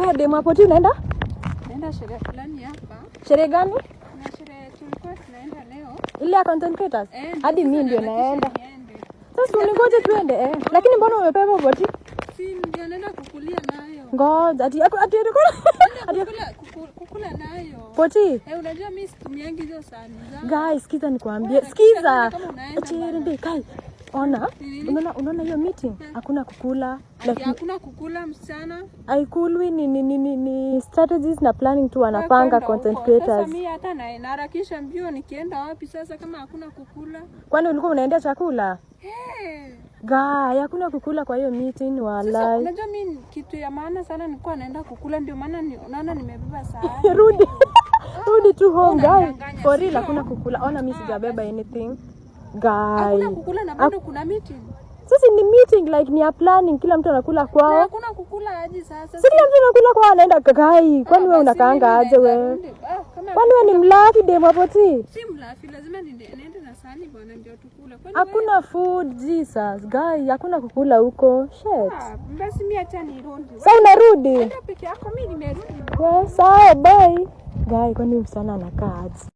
Wewe demu hapo tu unaenda? Naenda sherehe fulani hapa. Sherehe gani? Na sherehe tulikuwa tunaenda leo. Ile ya content creators? Hadi mimi ndio naenda. Sasa uningoje tuende Lakini mbona umepewa boti? Si ndio naenda kukulia nayo. Ngoja ati kukula nayo. Boti? Unajua mimi situmiangi hizo sahani zangu. Guys, sikiza nikwambie. Sikiza. Ati ndio kai. Unaona hiyo meeting? Hakuna kukula. Hakuna kukula msichana. Haikulwi ni strategies na planning tu wanapanga content creators. Sasa mimi hata naharakisha mbio nikienda wapi sasa kama hakuna kukula? Kwani ulikuwa unaendea chakula? Guy, hakuna kukula kwa hiyo meeting wallahi. Sasa unajua mimi kitu ya maana sana nilikuwa naenda kukula ndio maana unaona nimebeba sahani. Rudi tu home guys. For real hakuna kukula. Ona mimi sijabeba anything. Guy. Hakuna kukula na bado kuna meeting. Sasa ni meeting like ni a planning, kila mtu anakula kwao. Hakuna kukula aje sasa. Sasa kila mtu anakula kwao anaenda kakai. Kwani wewe unakaanga aje wewe? Kwani wewe ni mlafi demu hapo ti? Si mlafi, lazima niende na sahani bwana ndio tukule. Kwani hakuna food Jesus. Guy, hakuna kukula huko. Shit. Basi mimi acha nirudi. Sasa unarudi? Nenda peke yako, mimi nimerudi. Yes, sawa bye. Guy, kwani msana anakaa aje?